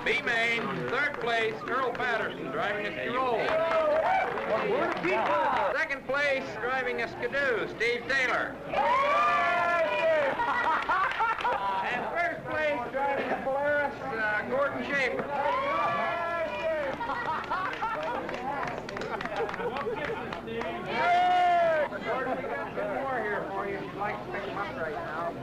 B-Main, third place, Earl Patterson, driving a Tirol. Second place, driving a Skidoo, Steve Taylor. And first place, driving a Polaris, Gordon Shafer. Gordon, we got some more here for you if you'd like to pick them up right now.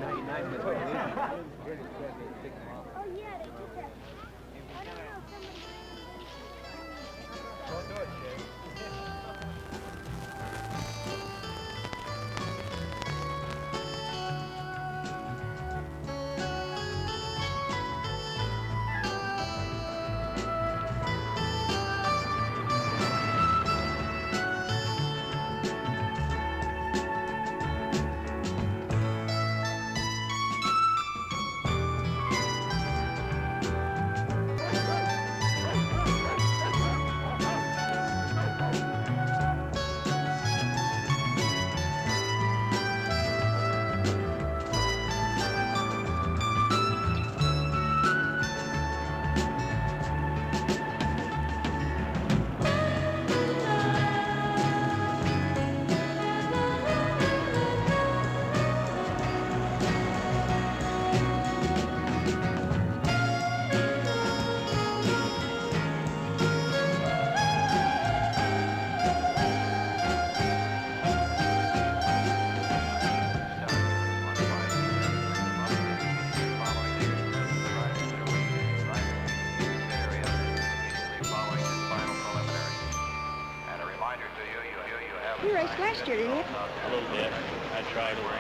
You raced last year, didn't you? A little bit. I tried a lot.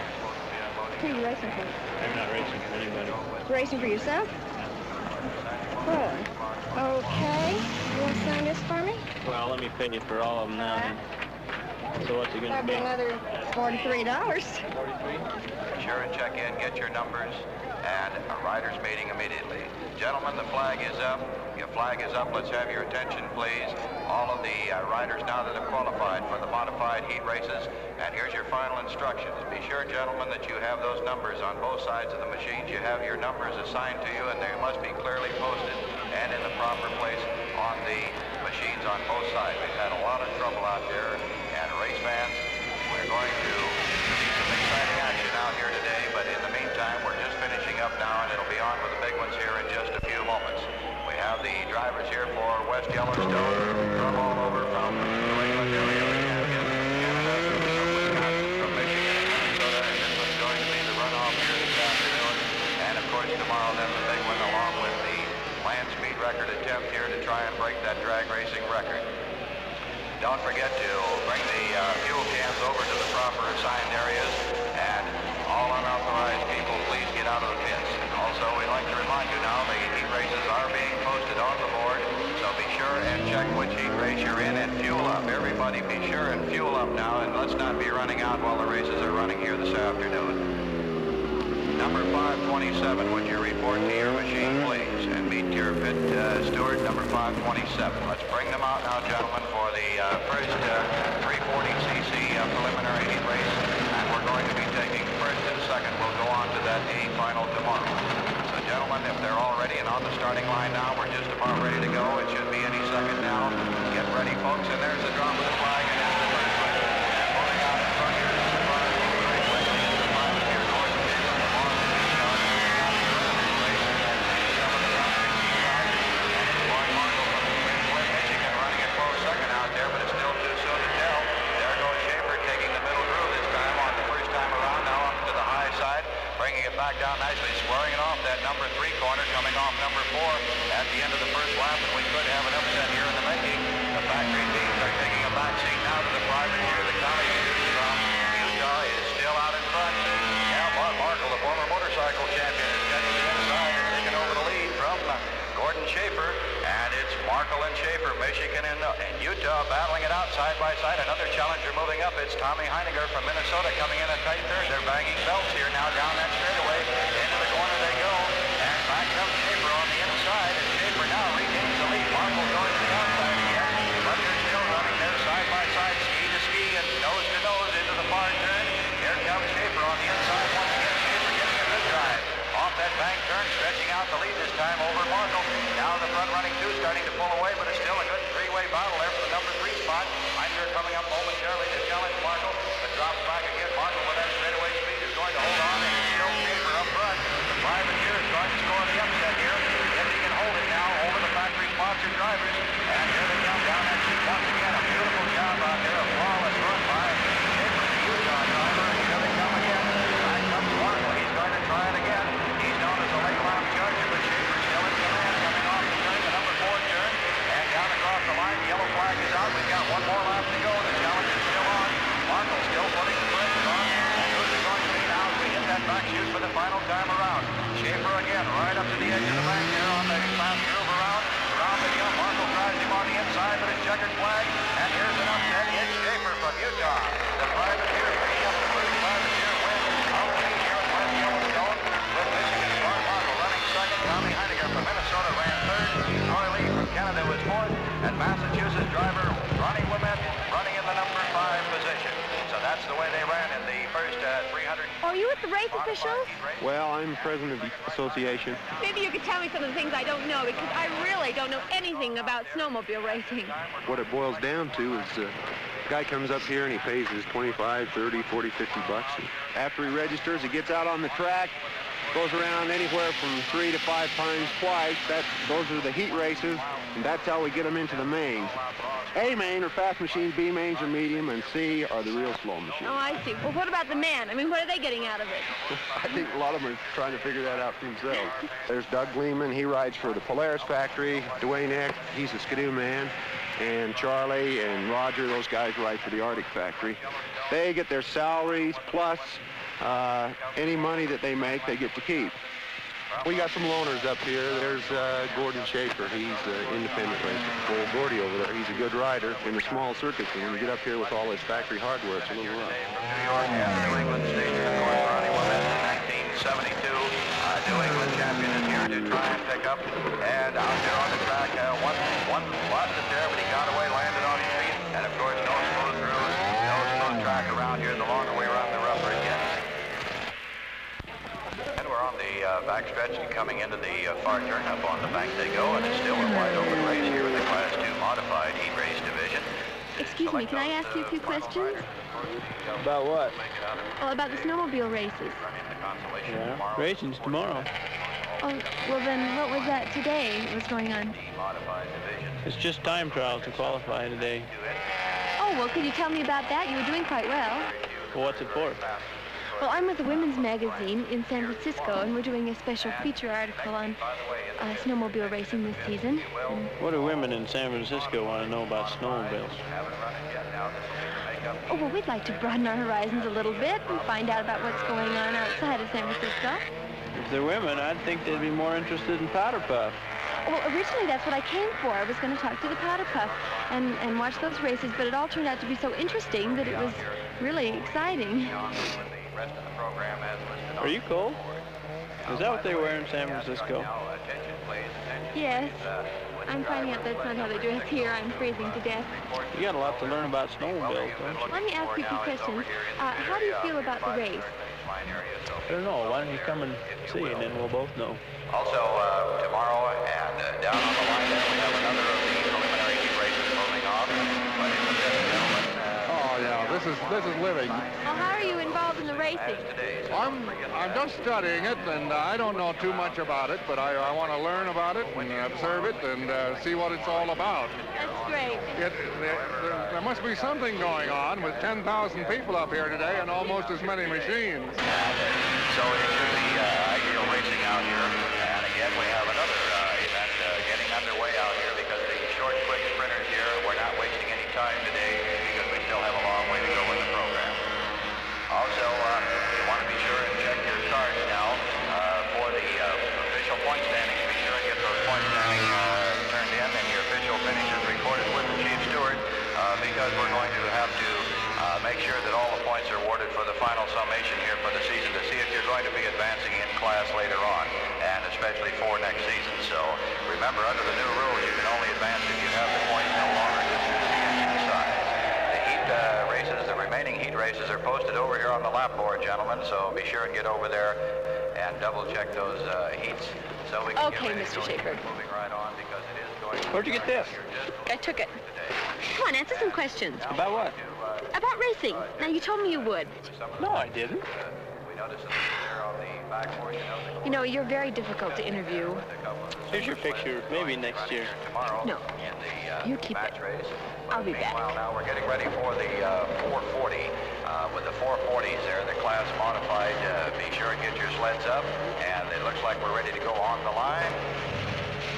Who are you racing for? I'm not racing for anybody. You're racing for yourself? Good. Okay. You want to sign this for me? Well, let me pay you for all of them now. Then. So what's it going to That'll be? be another $43. 43? Sure and check in, get your numbers, and a riders meeting immediately. Gentlemen, the flag is up. Your flag is up. Let's have your attention, please. All of the riders now that have qualified for the modified heat races. And here's your final instructions. Be sure, gentlemen, that you have those numbers on both sides of the machines. You have your numbers assigned to you, and they must be clearly posted and in the proper place on the machines on both sides. We've had a lot of trouble out there, and race fans, we're going to see some exciting action out here today, but in the meantime, we're just finishing up now, and it'll be on with the big ones here in just a few moments. We have the drivers here for West Yellowstone from all over, from New England area, the champion, from Canada, from Wisconsin, from Michigan, and Minnesota, and this one's going to be the runoff here this afternoon. And of course, tomorrow, then the big one, along with the land speed record attempt here to try and break that drag racing record. Don't forget to bring the fuel cans over to the proper assigned areas, and all unauthorized people, please get out of the pits. Also, we'd like to remind you now the heat races are being posted on the board, so be sure and check which heat race you're in and fuel up. Everybody be sure and fuel up now, and let's not be running out while the races are running here this afternoon. Number 527, would you report to your machine, please, and meet your pit steward, number 527. Let's bring them out now, gentlemen, for the first 340cc preliminary heat race, and we're going to be taking first and second. We'll go on to that A final tomorrow. So, gentlemen, if they're all ready and on the starting line now, we're just about ready to go. It should be any second now. Get ready, folks, and there's the drop of the flag, and it's the first one. And pulling out in front here is the front. Whitney is the pilot here, Gordon Shafer, the boss of the shot. Some of the front 60 riders, and it's Boy Marshall from Flint, Michigan, running a close second out there, but it's still too soon to tell. There goes Shafer taking the middle groove this time on the first time around, now up to the high side, bringing it back down nicely, squaring it off that number 3 corner, coming off number 4 at the end of the first lap, and we could have an upset here in the making. The factory teams are taking a backseat now to the private here. The county leaders from Utah is still out in front. Now Markle, the former motorcycle champion, is getting to the inside and taking over the lead from Gordon Shafer, and it's Markle and Shafer, Michigan and Utah battling it out side by side. Another challenger moving up. It's Tommy Heiniger from Minnesota coming in a tight third. They're banging belts here now down that straightaway. Into the corner they go, and back comes Shafer on the inside, and Shafer now regains the lead. Markle going to the outside again, but they're still running there side by side, ski to ski and nose to nose into the far turn. Here comes Shafer on the inside once again. Shafer getting a good drive off that bank turn, stretching out the lead this time over Markle. Now the front your drivers. And here they come down that street once again. A beautiful job out there. A flawless run by Shafer, the Utah driver. And here they come again. Back comes Marshall. He's going to try it again. He's known as a late lap charger, but Shafer still in command coming off the turn, the number 4 turn. And down across the line, the yellow flag is out. We've got one more lap to go. The challenge is still on. Marshall still putting the brakes on. And who's it going to be now as we hit that back chute for the final time around? Shafer again, right up to the edge of the bank here on the fast groove around. Around the jump, Marshall drives him on the inside with his checkered flag. And here's an upset. It's Shafer from Utah. The privateer, pretty up the blue privateer wins out the lead here at West Yellowstone. With Michigan's Mark Marshall running second. Tommy Heiniger from Minnesota ran third. Roy Lee from Canada was fourth. And Massachusetts driver Ronnie Wimett running in the number 5 position. So that's the way they ran in the first 300. Are you with the race officials? Well, I'm president of the association. Maybe you could tell me some of the things I don't know, because I really don't know anything about snowmobile racing. What it boils down to is a guy comes up here and he pays his 25, 30, 40, 50 bucks. And after he registers, he gets out on the track, goes around anywhere from 3 to 5 times twice. Those are the heat races, and that's how we get them into the mains. A main are fast machines, B mains are medium, and C are the real slow machines. Oh, I see. Well, what about the men? I mean, what are they getting out of it? I think a lot of them are trying to figure that out for themselves. There's Doug Gleeman. He rides for the Polaris factory. Dwayne Eck, he's a Skidoo man. And Charlie and Roger, those guys ride for the Arctic factory. They get their salaries plus any money that they make, they get to keep. We got some loaners up here. There's Gordon Shafer. He's an independent racer. Old Gordy over there, he's a good rider in the small circuits. And when you get up here with all this factory hardware, it's a little rough. From New York and New England station, of course, Ronnie Wimett in 1972. New England champion is here to try and pick up. And out there on the track, one lost it there, but he got away, landed on his feet. And of course, no smooth grooves, no smooth track around here. The longer we run, the rougher it gets. And we're on the backstretch and coming into the far turn. Up on the bank they go, and it's still a wide open race here in the Class 2 modified heat race division. Excuse me, can I ask you a few questions? About what? Oh, about the snowmobile races. Yeah, racing's tomorrow. Oh, well then, what was that today? What's going on? It's just time trials to qualify today. Oh, well, could you tell me about that? You were doing quite well. Well, what's it for? Well, I'm with the Women's Magazine in San Francisco, and we're doing a special feature article on snowmobile racing this season. And What do women in San Francisco want to know about snowmobiles? oh, well, we'd like to broaden our horizons a little bit and find out about what's going on outside of San Francisco. If they're women, I'd think they'd be more interested in powder puff. Well, originally that's what I came for. I was going to talk to the Powder Puff and watch those races, but it all turned out to be so interesting that it was really exciting. Are you cold? Is that what they wear in San Francisco? Yes. I'm finding out that's not how they dress here. I'm freezing to death. You got a lot to learn about snowmobiles, don't you? Let me ask you a few questions. How do you feel about the race? I don't know. Why don't you come and see, and then we'll both know. Also, tomorrow and down on the line, we have another of the preliminary heat races moving off. But in the gentlemen, Oh, yeah, this is living. Well, how are you involved in the racing? I'm just studying it, and I don't know too much about it, but I want to learn about it and observe it and see what it's all about. That's great. There must be something going on with 10,000 people up here today and almost as many machines. so it should be ideal racing out here. And again, we have another event getting underway out here because the short, quick sprinters here, we're not wasting any time today because we still have a long way to go in the program. Also, you want to be sure and check your cards now for the official point standings. Be sure and get those point standings turned in and your official finishes recorded with the chief steward because we're going to have to make sure that all the points are awarded for the final summation here for the season to see if you're going to be advancing in class later on, and especially for next season. So remember, under the new rules, you can only advance if you have the points no longer than the engine size. The heat races, the remaining heat races are posted over here on the lap board, gentlemen, so be sure and get over there and double check those heats so we can Okay, get ready Mr. to Shafer. moving right on because it is going to Where'd you get this? I took it. Come on, answer some questions. About what? About racing. Now, you told me you would. No, I didn't. we noticed that there on the You know, you're very difficult to interview. Here's your picture, maybe next year. No, you keep it. I'll be back. Well, now we're getting ready for the 440. With the 440s there, the class modified. Be sure and get your sleds up. And it looks like we're ready to go on the line.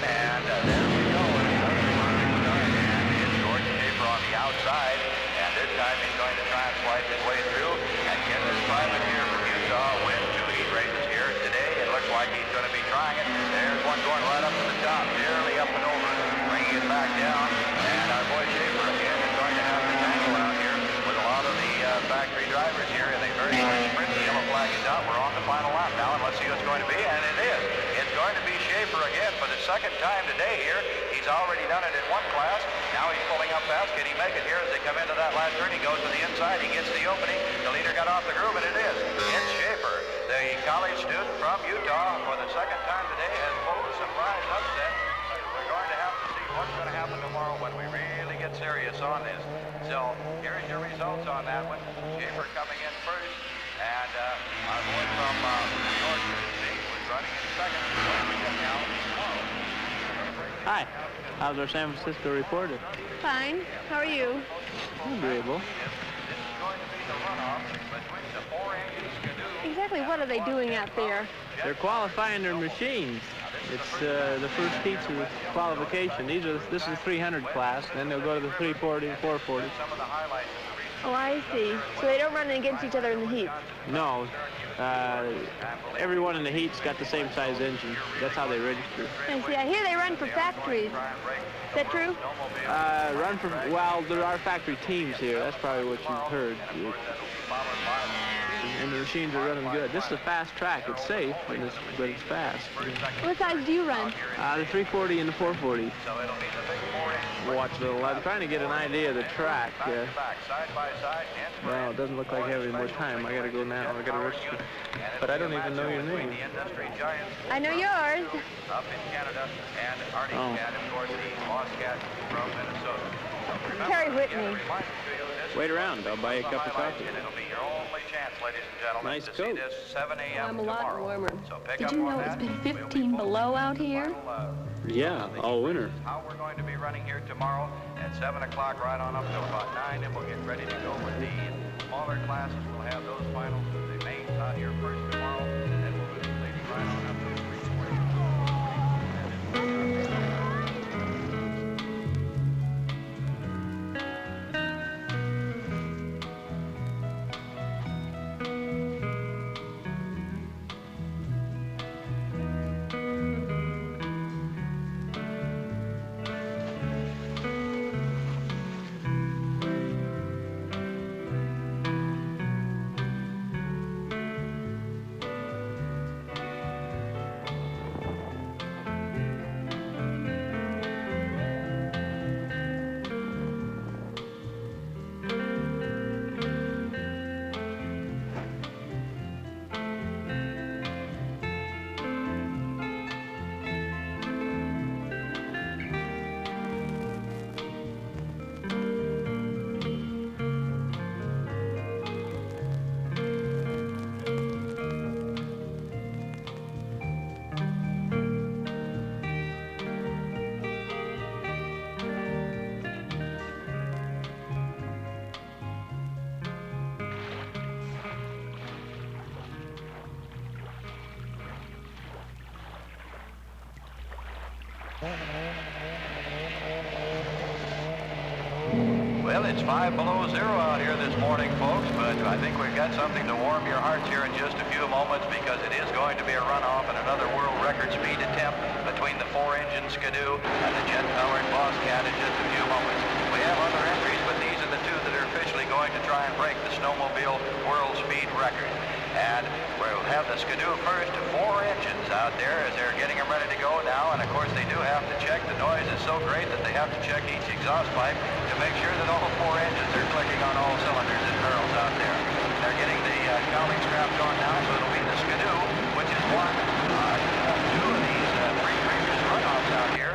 And there we go. And it's Gordon Shafer on the outside. And this time he's going to try and slice his way through and get this private here from Utah win 2 heat races here today. It looks like he's going to be trying it. There's one going right up to the top, nearly up and over, bringing it back down. And our boy Shafer again is going to have to tangle out here with a lot of the factory drivers here in a very much sprint. The yellow flag is out. We're on the final lap now, and let's see what's going to be. And it is. It's going to be Shafer again for the second time today here. He's already done it in one class. Now he's pulling up fast. Can he make it here as they come into that last turn? He goes to the inside. He gets the opening. The leader got off the groove, and it is. It's Shafer, the college student from Utah, for the second time today has pulled a surprise upset. We're going to have to see what's going to happen tomorrow when we really get serious on this. So here's your results on that one. Shafer coming in first, and our boy from North State was running in second. What do we get now? Hi, how's our San Francisco reporter? Fine. How are you? Agreeable. This is going to be the runoff between the 4-engine Skidoo. Exactly what are they doing out there? They're qualifying their machines. It's the first heats of the qualification. This is the 300 class, then they'll go to the 340 and 440. Some of the highlights of the recent Oh, I see. So they don't run against each other in the heat. No, everyone in the heat's got the same size engine. That's how they register. I see. I hear they run for factories. Is that true? Well, there are factory teams here. That's probably what you've heard. And the machines are running good. This is a fast track. It's safe, but it's fast. What size do you run? The 340 and the 440. Watch little. I'm trying to get an idea of the track. Well, it doesn't look like I have any more time. I gotta go now. I gotta register. But I don't even know your name. I know yours. Up in Canada, and Artie Cat, of course, the lost cat from Minnesota. Terry Whitney. Wait around. I'll buy you a cup of coffee. It'll be your only chance, ladies and gentlemen, Nice to coat. see this 7 a.m. I'm a lot tomorrow. warmer. So pick Did up you on know it's that. been We'll be 15 below out here? Yeah, all winter. How we're going to be running here tomorrow at 7 o'clock right on up till about 9, and we'll get ready to go with the smaller classes. We'll have those finals with the mains out here first tomorrow, and then we'll move the lady right on up to the 340. Well, it's 5 below zero out here this morning, folks, but I think we've got something to warm your hearts here in just a few moments, because it is going to be a runoff and another world record speed attempt between the 4-engine Skidoo and the jet-powered Bobcat in just a few moments. We have other entries, but these are the two that are officially going to try and break the snowmobile world speed record. And we'll have the Skidoo first, 4 engines out there as they're getting them ready to go now. And of course they do have to check. The noise is so great that they have to check each exhaust pipe to make sure that all 4 engines are clicking on all cylinders and barrels out there. They're getting the cowling straps on now, so it'll be the Skidoo, which is one, 2 of these 3 previous runoffs out here.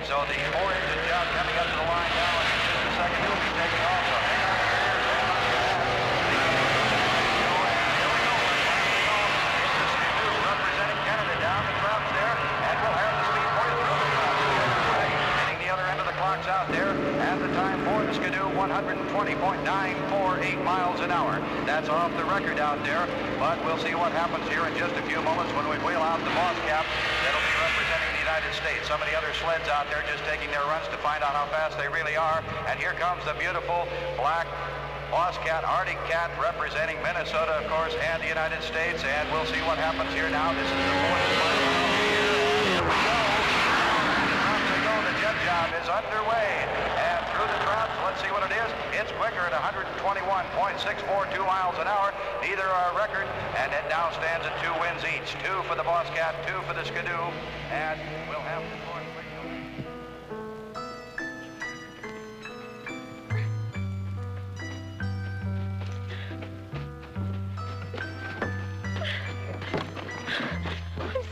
So the 4-engine job coming up to the line now, and in just a second it'll be taking off. So hang on there. Hold on to that. trucks out there, and the time for the Skidoo, 120.948 miles an hour. That's off the record out there, but we'll see what happens here in just a few moments when we wheel out the boss cap that'll be representing the United States. Some of the other sleds out there just taking their runs to find out how fast they really are. And here comes the beautiful black Boss Cat, Arctic Cat, representing Minnesota, of course, and the United States. And we'll see what happens here now. This is the fourth mile here. Here we go. As they go, the jet job is underway. And through the drops, let's see what it is. It's quicker at 121.642 miles an hour. Neither are a record. And it now stands at 2 wins each. 2 for the Boss Cat, 2 for the Skidoo. And we'll have the fourth.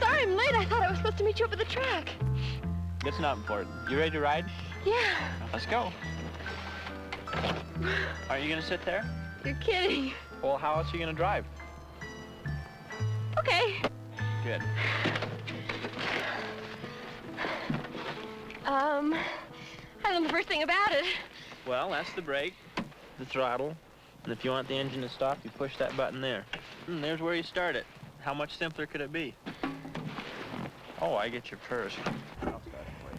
I'm late. I thought I was supposed to meet you up at the track. It's not important. You ready to ride? Yeah. Let's go. Aren't you going to sit there? You're kidding. Well, how else are you going to drive? Okay. Good. I don't know the first thing about it. Well, that's the brake, the throttle, and if you want the engine to stop, you push that button there. And there's where you start it. How much simpler could it be? Oh, I get your purse. I'll start it for you.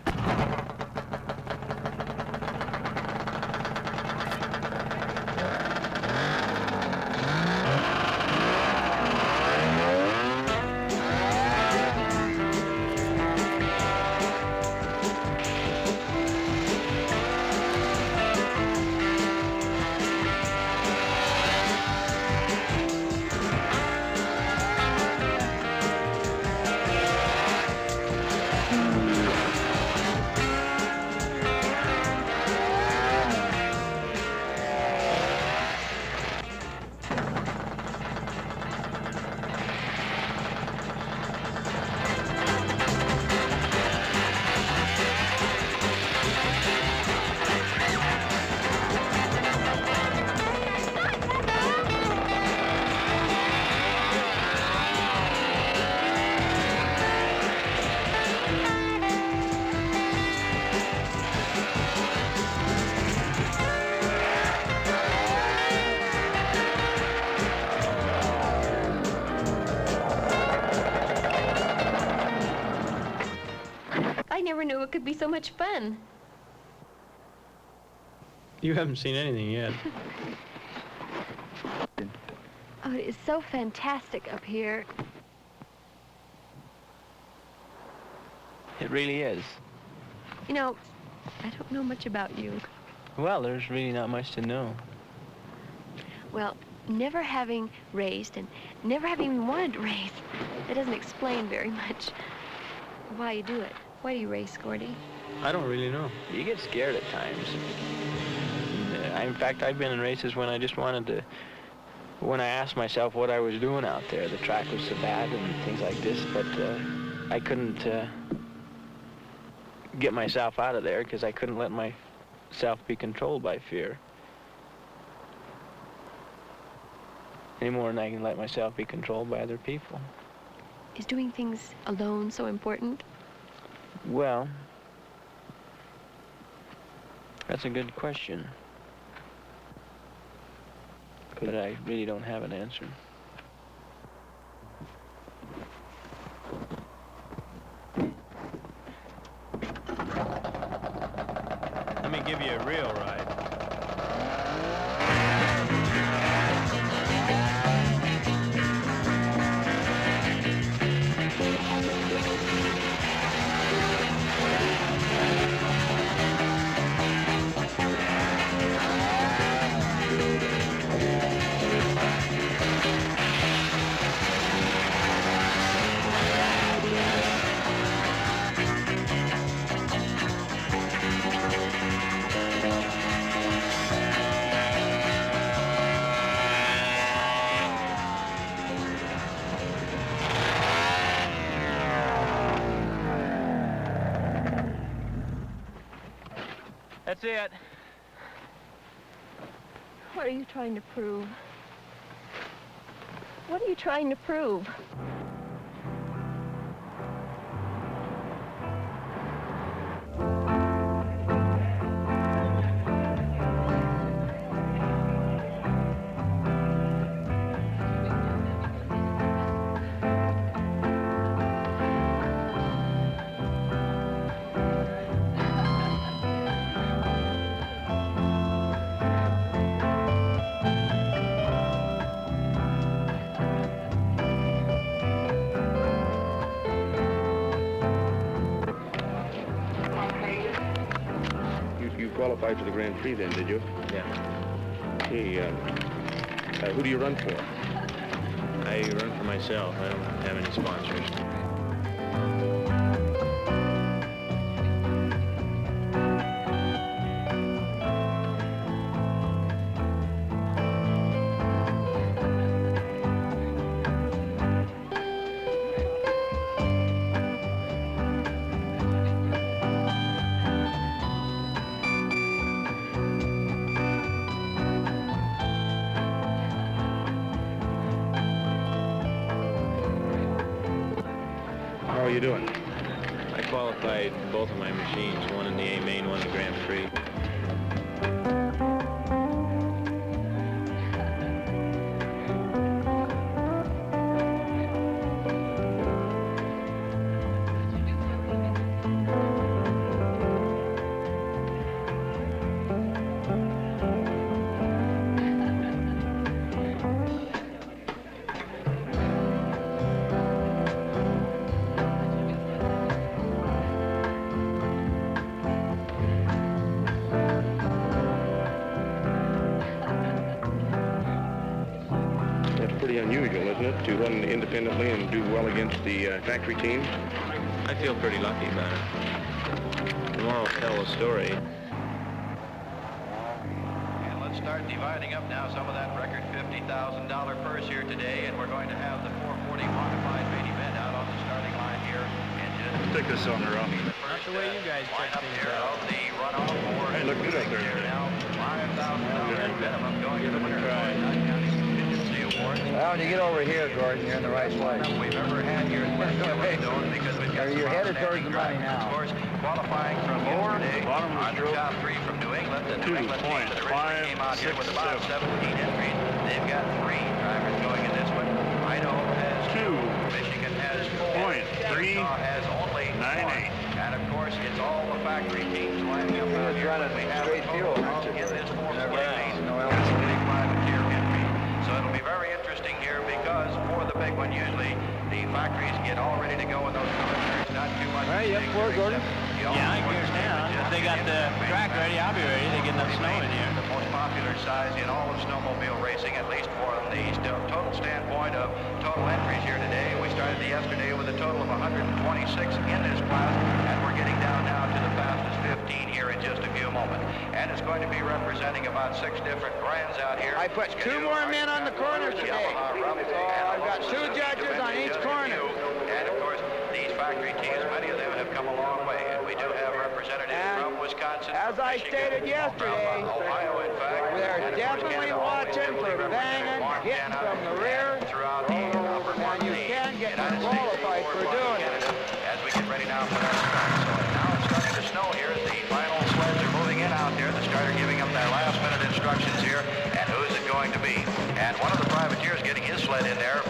I never knew it could be so much fun. You haven't seen anything yet. Oh, it is so fantastic up here. It really is. You know, I don't know much about you. Well, there's really not much to know. Well, never having raced and never having even wanted to race, that doesn't explain very much why you do it. Why do you race, Gordy? I don't really know. You get scared at times. In fact, I've been in races when I just wanted to, when I asked myself what I was doing out there. The track was so bad and things like this, but I couldn't get myself out of there because I couldn't let myself be controlled by fear. Any more than I can let myself be controlled by other people. Is doing things alone so important? Well, that's a good question. But I really don't have an answer. Let me give you a real ride. That's it. What are you trying to prove? What are you trying to prove? qualified for the Grand Prix then, did you? Yeah. Okay, who do you run for? I run for myself. I don't have any sponsors. How are you doing? I qualified both of my machines, one in the A main, one in the Grand Prix. Pretty unusual, isn't it, to run independently and do well against the factory team? I feel pretty lucky about it. Tomorrow will tell a story. And let's start dividing up now some of that record $50,000 purse here today, and we're going to have the 440 modified main event out on the starting line here in just... Stick this on the run. Not the way you guys check Line up things here out. of the runoff for... Hey, look good up there. Here now, $5,000 minimum going to the winner. Well, when you get over here, Gordon, you're in the right place. We've ever had here in West Yellowstone because we've got You're headed towards the money drivers. now. Of course, qualifying from yesterday on the top three from New England. The New England team that originally came out here with about 17 entries. They've got 3 drivers going in this one. Idaho has 2. Michigan has 4. Utah has only 1. And of course, it's all the factory teams lining up out here. running We have straight fuel, aren't you? in this 440 main. No That's a big privateer entry. So it'll be very interesting here because for the big one, usually the factories get all ready to go in those cars. Not too much. All right, you up for it, Gordon? Yeah, I gears down. If they got the track ready, I'll be ready. They're getting enough snow in here. The most popular size in all of snowmobile racing, at least for the total standpoint of total entries here today. We started yesterday with a total of 126 in this class, and we're getting down now to the fastest 15 here in just a few moments. And it's going to be representing about 6 different brands out here. I put 2 more men on the corners today. So I've got 2 judges on each corner. And of course, these factory teams, many of them have come a long way, and we do have representatives from Wisconsin. As I stated yesterday, Ohio, in fact, they're definitely watching for banging, hitting from the rear, and you can get qualified for doing it. As we get ready now for that start. So now it's starting to snow here as the final sleds are moving in out there. The starter giving them their last minute instructions here, and who is it going to be? And one of the privateers getting his sled in there.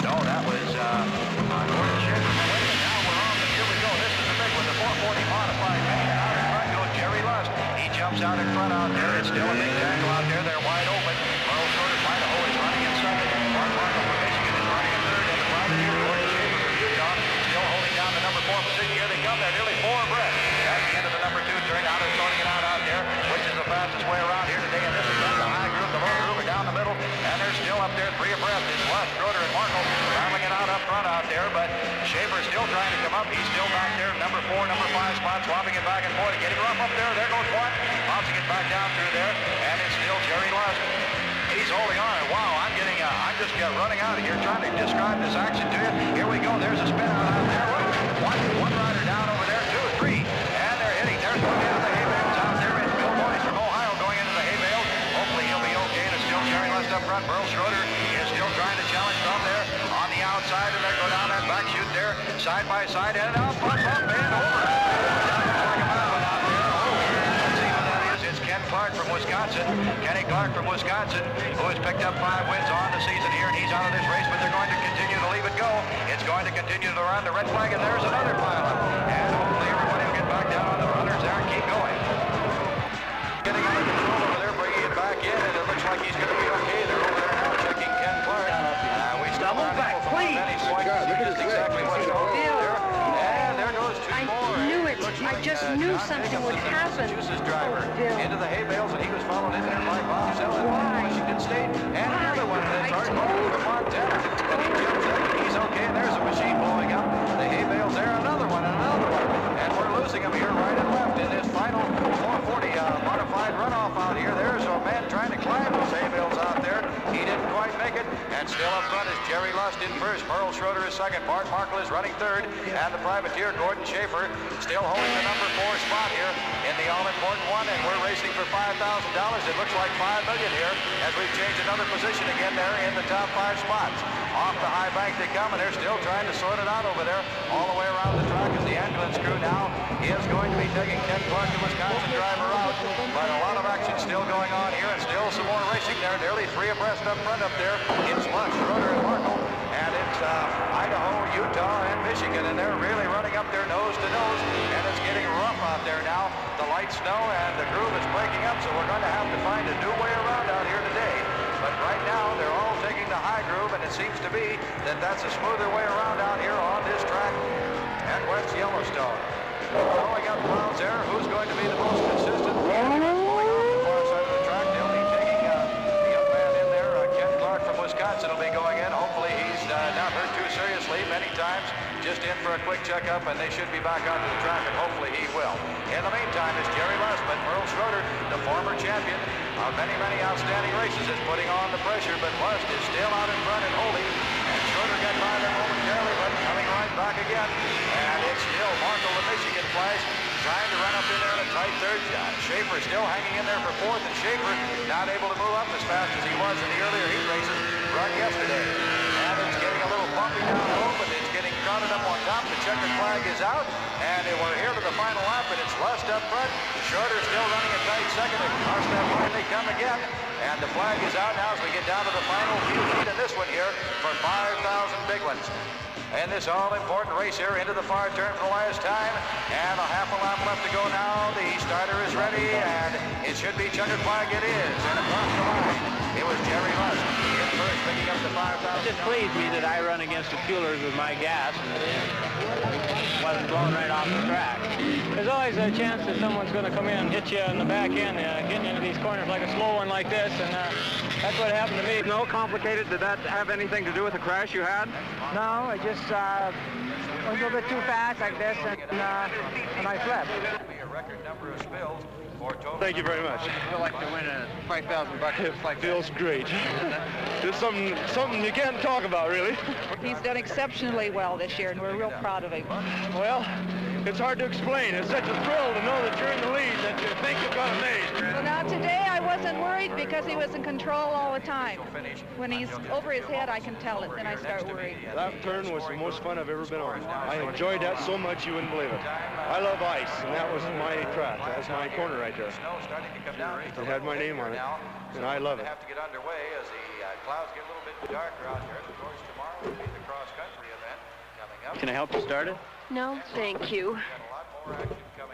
No, that was Gordon Shafer. Now we're on. Here we go. This is the big one, the 440 modified main. Out in front goes Jerry Lust. He jumps out in front out there. It's still a big tangle out there. They're wide open. Merle Short of Idaho is running in second. Mark Markle from Michigan is running in third. And the privateer Gordon Shafer from Utah still holding down the number 4 position. Here they come. They're nearly 4 abreast. That's the end of the number 2 turn. Now they're sorting it out there, which is the fastest way around here today. And this is the high group, the low group are down the middle. And they're still up there 3 abreast. It's Lust, Schroeder, and Markle battling it out up front out there. But Shafer's still trying to come up. He's still back there. Number 4, number 5 spot, swapping it back and forth. Getting rough up there. There goes one. Bouncing it back down through there. And it's still Jerry Lust. He's holding on. Wow, I'm just running out of here trying to describe this action to you. Here we go. There's a spin out there. One rider down over there. 2, 3. And they're hitting. There's one down the hay bales out there. It's Bill Boyce from Ohio going into the hay bales. Hopefully he'll be okay. And it's still Jerry Lust up front. Merle Schroeder is still trying to challenge from there on the outside. And they go down that back chute there. Side by side. And up, and over. Down like a mountain out there. Let's see who that is. It's Ken Clark from Wisconsin. Kenny Clark from Wisconsin, who has picked up 5 wins on the season here, and he's out of this race, but they're going to continue to leave it go. It's going to continue to run the red flag, and there's another pilot. And hopefully everybody will get back down on the runners there and keep going. Getting under control over there, bringing it back in, and it looks like he's going to be okay. They're over there now checking Ken Clark. We still don't know from many points just exactly what's going on there. And there goes 2 more. I knew it. I just knew something would happen. Massachusetts driver. into the hay bales, and he was followed in there by Bob Zellin from Washington State, and another one that's Art Moulton from Montana. And he jumps in, and he's okay. There's a machine blowing up. The hay bales there, another one, and another one. And we're losing them here right and left in this final 440 modified runoff out here. There's a man trying to climb those hay bales out there. He didn't quite make it. And still up front is Jerry Lust in first. Merle Schroeder is second. Bart Markle is running third. And the privateer, Gordon Shafer, still holding the number 4 spot here in the all-important one. And we're racing for $5,000. It looks like $5 million here as we've changed another position again there in the top 5 spots. Off the high bank they come, and they're still trying to sort it out over there all the way around the track as the ambulance crew now is going to be taking Ken Clark, the Wisconsin driver, out. But a lot of action still going on here, and still some more racing there. Nearly 3 abreast up front up there. It's Lust, Schroeder, and Markle. And it's Idaho, Utah, and Michigan, and they're really running up there nose to nose, and it's getting rough out there now. The light snow and the groove is breaking up, so we're going to have to find a new way around out here today. But right now, they're all taking the high groove, and it seems to be that that's a smoother way around out here on this track at West Yellowstone. Throwing up clouds there, who's going to be the most consistent? Going on the far side of the track. They'll be taking the young man in there, Ken Clark from Wisconsin will be going in. Hopefully he's not hurt too seriously many times. Just in for a quick checkup, and they should be back onto the track, and hopefully he will. In the meantime, it's Jerry Lust, but Merle Schroeder, the former champion of many, many outstanding races, is putting on the pressure, but Lust is still out in front and holding. And Schroeder got by there momentarily, but coming right back again. And it's still Markle, the Michigan flash, trying to run up in there in a tight third. Schaefer still hanging in there for 4th, and Schaefer not able to move up as fast as he was in the earlier heat races run yesterday. And it's getting a little bumpy down low, but it's getting crowded up on top. The checkered flag is out, and we're here to the final lap, and it's Lust up front. Schroeder still running a tight second. Across that line they come again, and the flag is out now as we get down to the final few feet in this one here for 5,000 big ones. And this all-important race here into the far turn for the last time, and a half a lap left to go now. The starter is ready, and it should be checkered flag. It is, and across the line, it was Jerry Lust in first, picking up the 5,000. It just pleased me that I run against the fuelers with my gas and wasn't blown right off the track. There's always a chance that someone's going to come in and hit you in the back end, getting into these corners like a slow one like this, and that's what happened to me. No, complicated. Did that have anything to do with the crash you had? No, I just went a little bit too fast like this, and I flipped. A record number of spills. Thank you very much. I feel like to win $5,000 just like Feels great. It's something you can't talk about, really. He's done exceptionally well this year, and we're real proud of him. Well, it's hard to explain. It's such a thrill to know that you're in the lead, that you think you've got it made. Well, now today I wasn't worried because he was in control all the time. When he's over his head, I can tell it, then I start worrying. That turn was the most fun I've ever been on. I enjoyed that so much you wouldn't believe it. I love ice, and that was my track. That was my corner right there. It had my name on it, and I love it. Have to get underway as the clouds get a little bit darker out here. Of course, tomorrow will be the cross-country event coming up. Can I help you start it? No, thank you.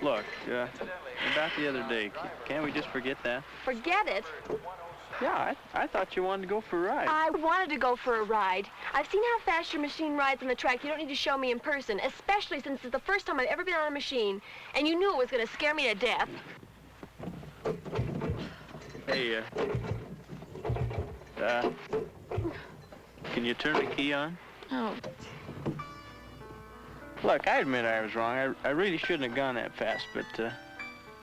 Look, about the other day, can't we just forget that? Forget it. Yeah, I thought you wanted to go for a ride. I wanted to go for a ride. I've seen how fast your machine rides on the track. You don't need to show me in person, especially since it's the first time I've ever been on a machine, and you knew it was going to scare me to death. Hey, can you turn the key on? Oh. Look, I admit I was wrong. I really shouldn't have gone that fast, but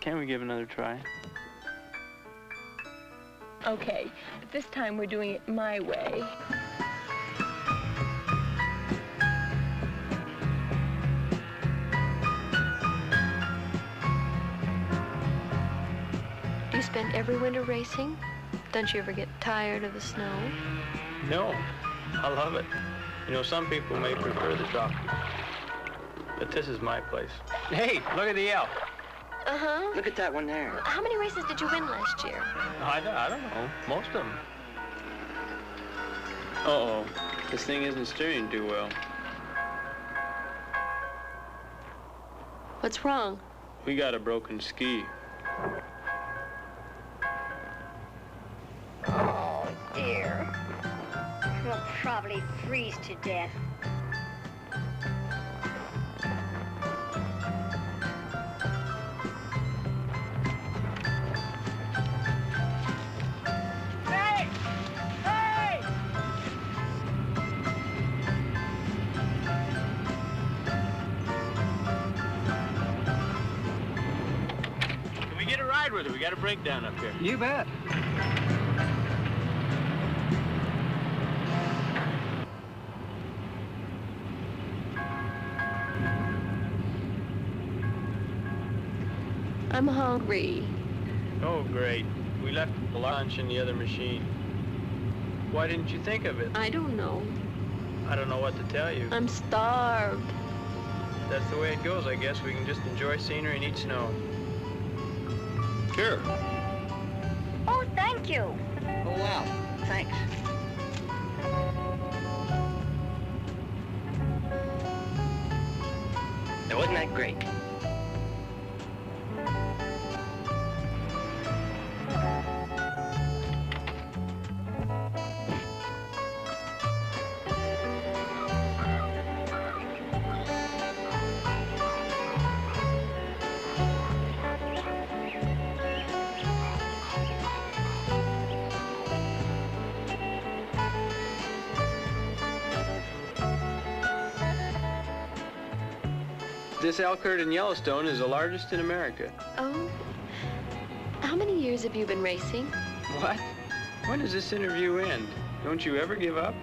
can we give another try? Okay, but this time we're doing it my way. Do you spend every winter racing? Don't you ever get tired of the snow? No, I love it. You know, some people may prefer the tropics, but this is my place. Hey, look at the elk. Uh-huh. Look at that one there. How many races did you win last year? I don't know. Most of them. Uh-oh. This thing isn't steering too well. What's wrong? We got a broken ski. Oh, dear. We'll probably freeze to death. to get a ride with her. We got a breakdown up here. You bet. I'm hungry. Oh, great. We left the lunch in the other machine. Why didn't you think of it? I don't know. I don't know what to tell you. I'm starved. That's the way it goes, I guess. We can just enjoy scenery and eat snow. Here. Oh, thank you. Oh, wow. Thanks. Now, wasn't that great? This elk herd in Yellowstone is the largest in America. Oh, how many years have you been racing? What? When does this interview end? Don't you ever give up?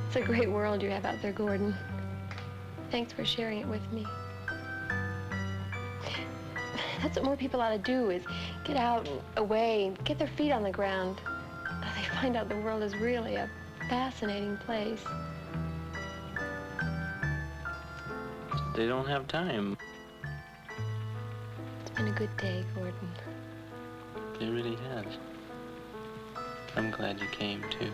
It's a great world you have out there, Gordon. Thanks for sharing it with me. That's what more people ought to do, is get out and away and get their feet on the ground. They find out the world is really a fascinating place. They don't have time. It's been a good day, Gordon. It really has. I'm glad you came, too.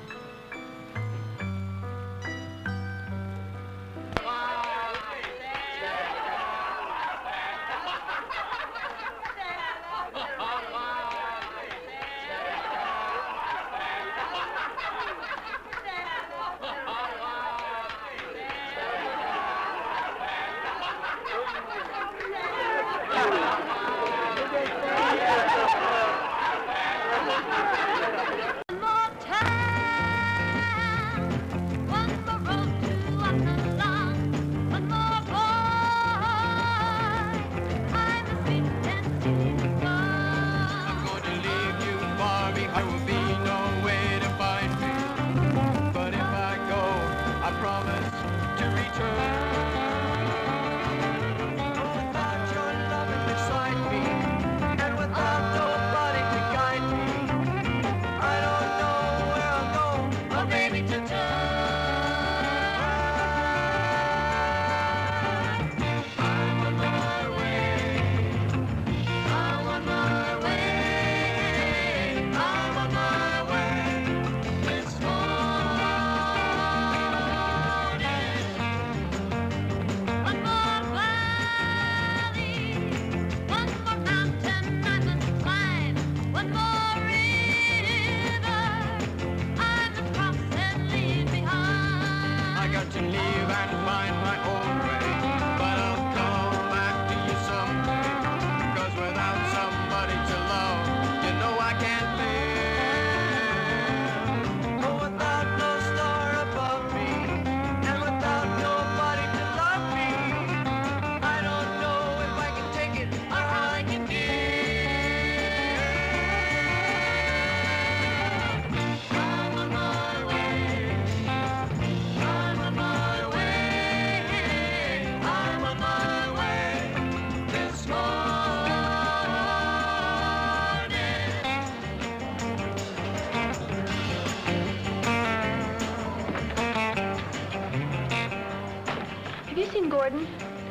Gordon?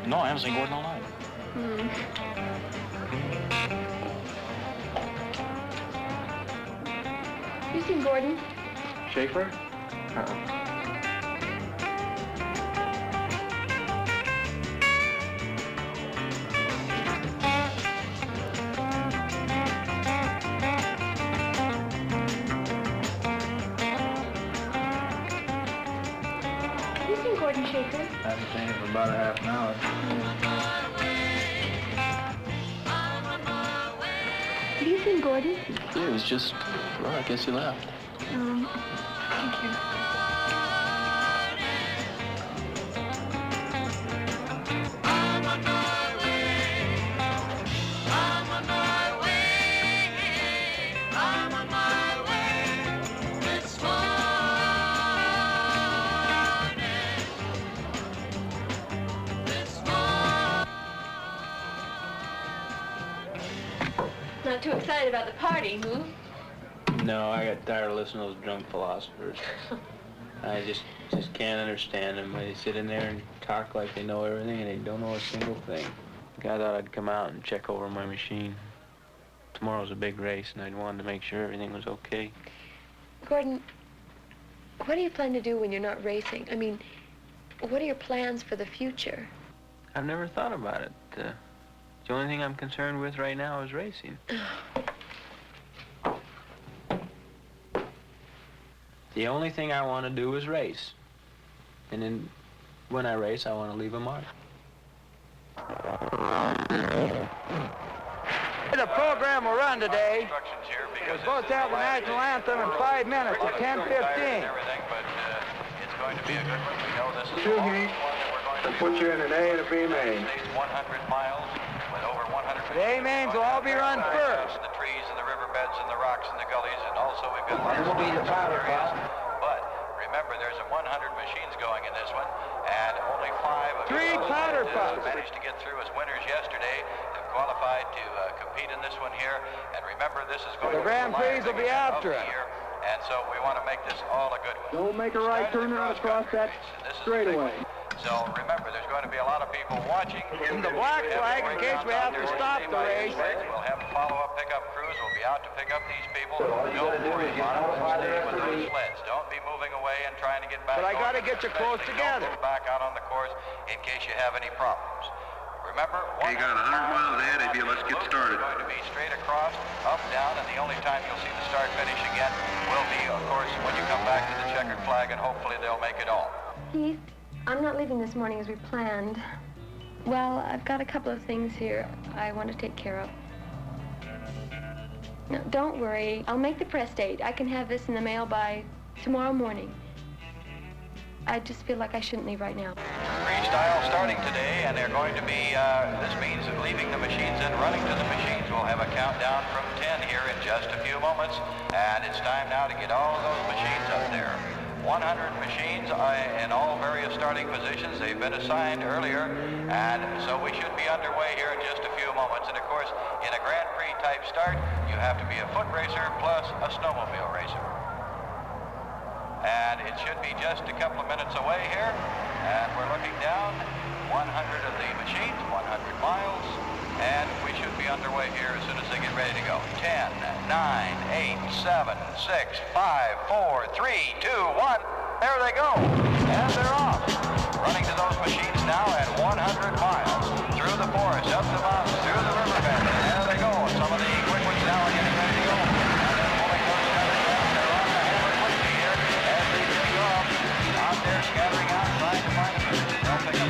No, I haven't seen Gordon all night. You seen Gordon? Shafer? You seen Gordon Shafer? I haven't seen him for about a half an hour. Have you seen Gordon? Yeah, he was just, well, I guess he left. Thank you. Not too excited about the party, Moo? No, I got tired of listening to those drunk philosophers. I just can't understand them. They sit in there and talk like they know everything, and they don't know a single thing. I thought I'd come out and check over my machine. Tomorrow's a big race, and I wanted to make sure everything was okay. Gordon, what do you plan to do when you're not racing? I mean, what are your plans for the future? I've never thought about it. The only thing I'm concerned with right now is racing. The only thing I want to do is race. And then when I race, I want to leave a mark. The program will run today. We're supposed to have the national anthem in 5 minutes at 10:15. It's going to be a good one. We know this is Two heats to put you in an A and a B main. 100 miles with over 100. The A mains will all be run first. The trees and the riverbeds and the rocks and the gullies, and also we've got lots of the powder areas. But remember, there's 100 machines going in this one, and only 5 of 3 powder puffs managed to get through as winners yesterday. They've qualified to compete in this one here. And remember, this is going to be the Grand Prix will be after it. And so we want to make this all a good one. Don't make a right turn out across that straightaway. So remember, there's going to be a lot of people watching. The black flag in case we have to stop the race. We'll have follow-up pickup crews. We'll be out to pick up these people. Don't worry about them. Stay with those sleds. Don't be moving away and trying to get back. But I got to get you close together. Don't go back out on the course in case you have any problems. Remember, you got 100 miles ahead of you. Let's get started. It's going to be straight across, up, down, and the only time you'll see the start-finish again will be, of course, when you come back to the checkered flag, and hopefully they'll make it all. Keith, I'm not leaving this morning as we planned. Well, I've got a couple of things here I want to take care of. No, don't worry. I'll make the press date. I can have this in the mail by tomorrow morning. I just feel like I shouldn't leave right now. Freestyle starting today, and they're going to be, this means leaving the machines and running to the machines. We'll have a countdown from 10 here in just a few moments, and it's time now to get all of those machines up there. 100 machines in all various starting positions. They've been assigned earlier, and so we should be underway here in just a few moments. And of course, in a Grand Prix type start, you have to be a foot racer plus a snowmobile racer. And it should be just a couple of minutes away here, and we're looking down 100 of the machines, 100 miles, and we should be underway here as soon as they get ready to go. 10, 9, 8, 7, 6, 5, 4, 3, 2, 1. There they go, and they're off. Running to those machines now at 100 miles, through the forest, up the mountains, through the riverbed, and there they go. Some of the quick ones now are getting ready to go. And then pulling those guys down, they're on the hammer quickly here as they take off. Out there scattering out, trying to find them. They'll pick them.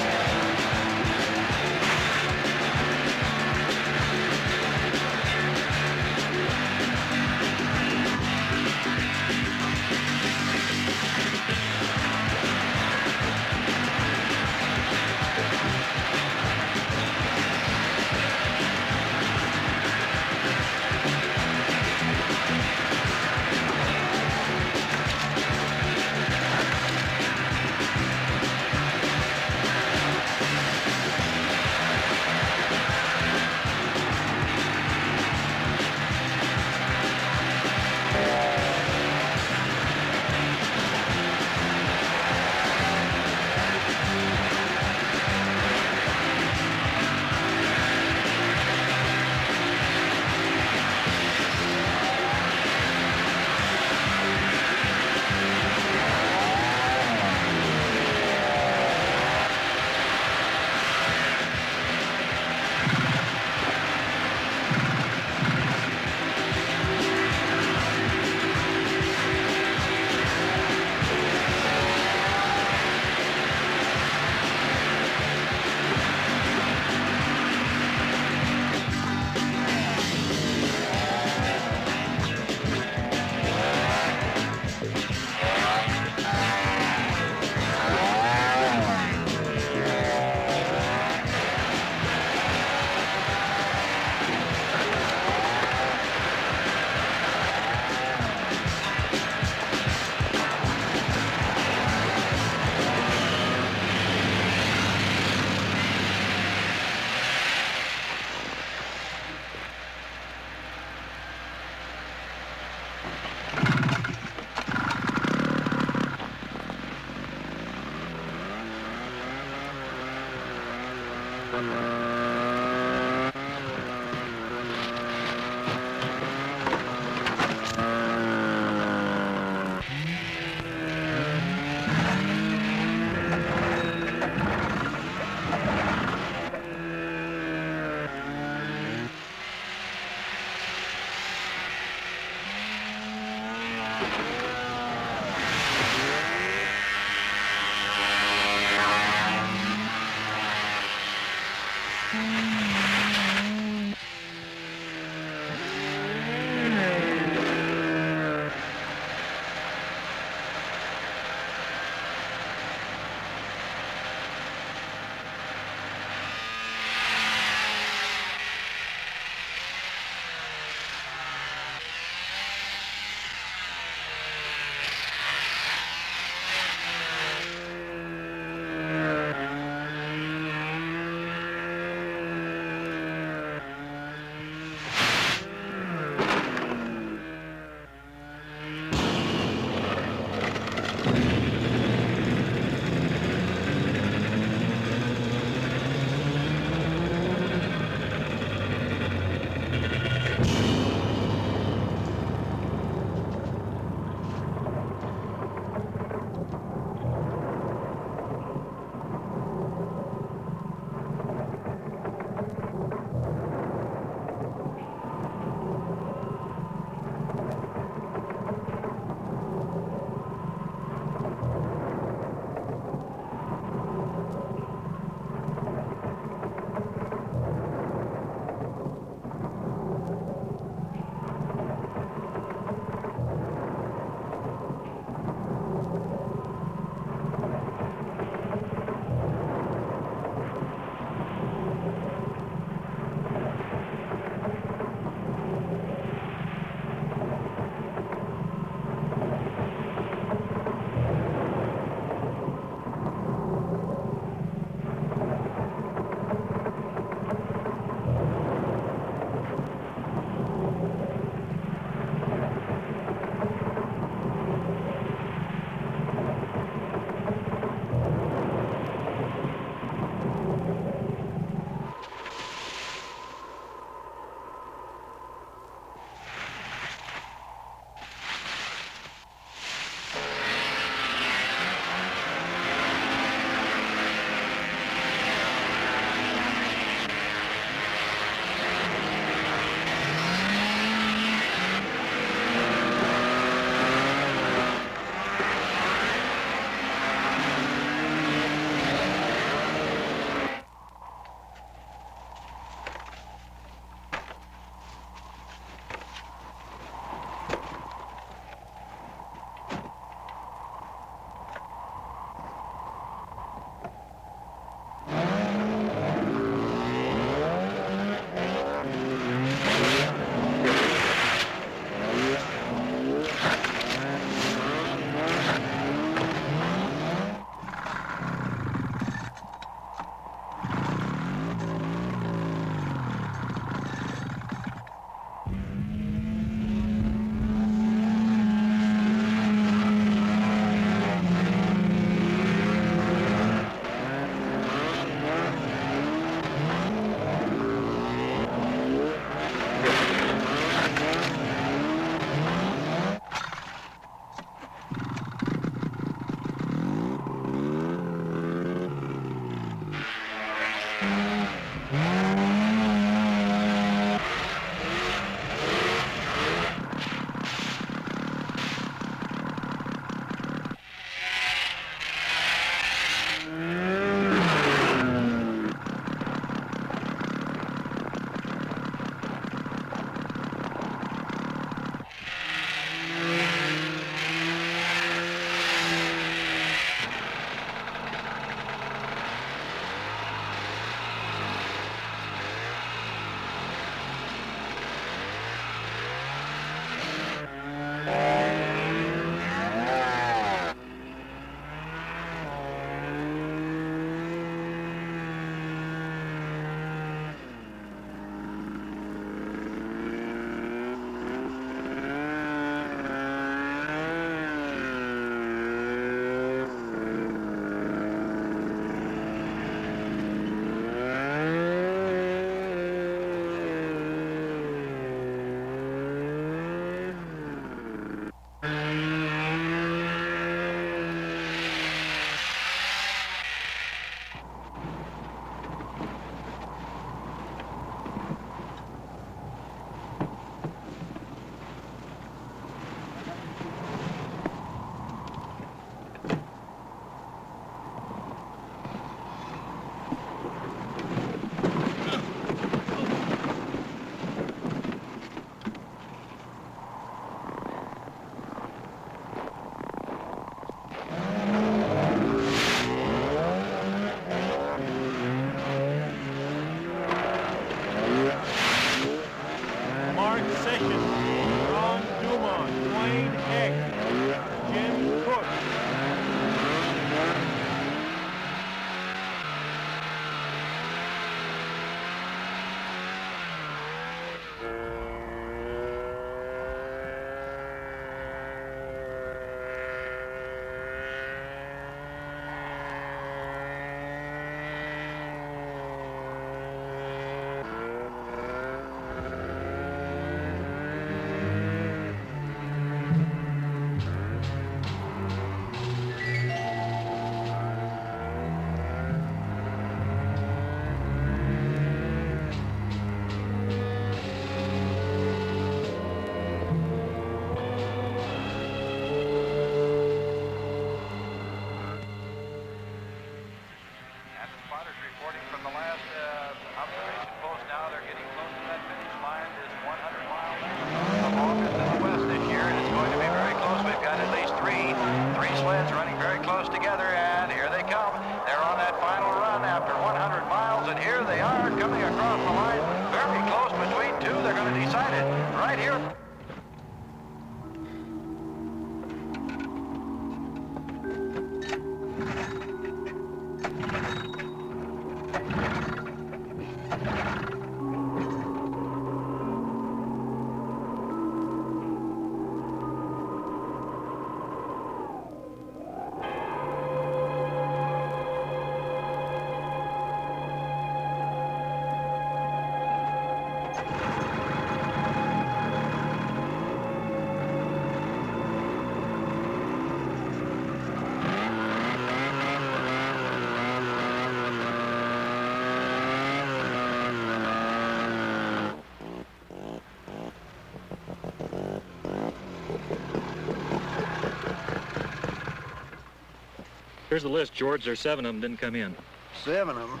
Here's the list, George. There's 7 of them didn't come in. 7 of them?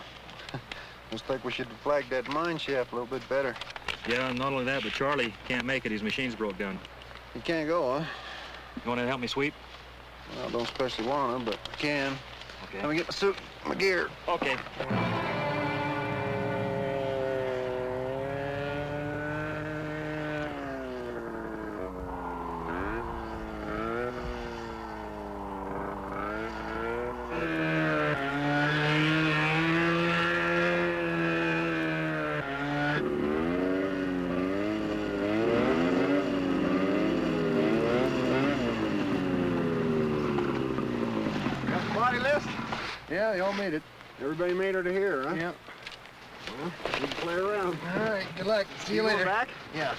Looks like we should have flagged that mine shaft a little bit better. Yeah, not only that, but Charlie can't make it. His machine's broke down. He can't go, huh? You want to help me sweep? Well, I don't especially want to, but I can. Okay. Let me get my suit, my gear. Okay. Yeah, y'all made it. Everybody made her to here, huh? Yep. Well, we can play around. All right, good luck. See you later. Back? Yeah.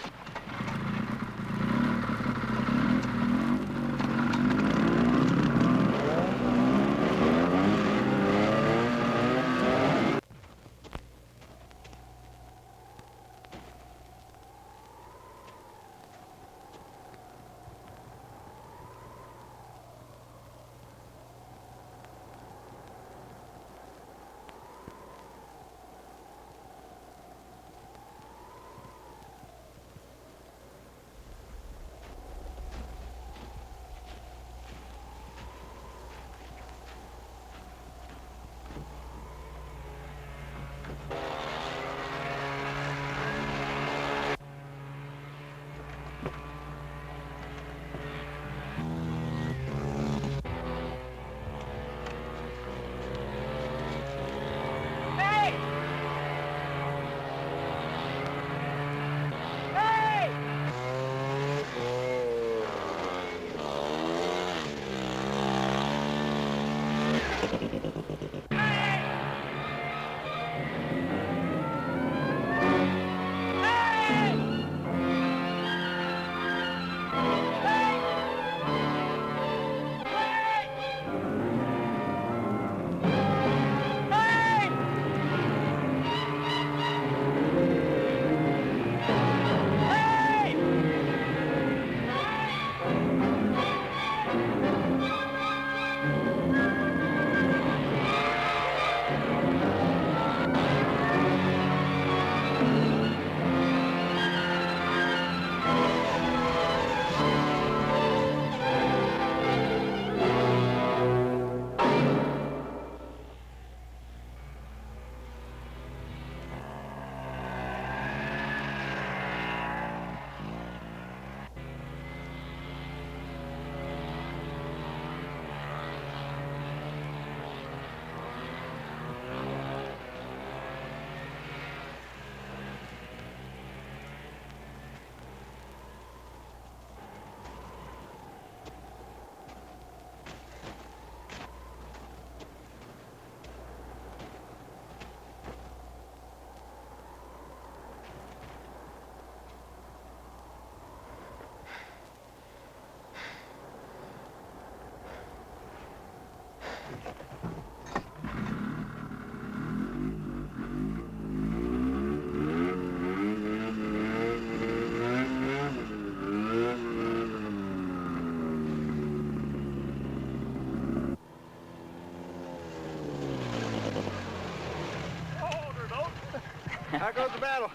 How goes the battle?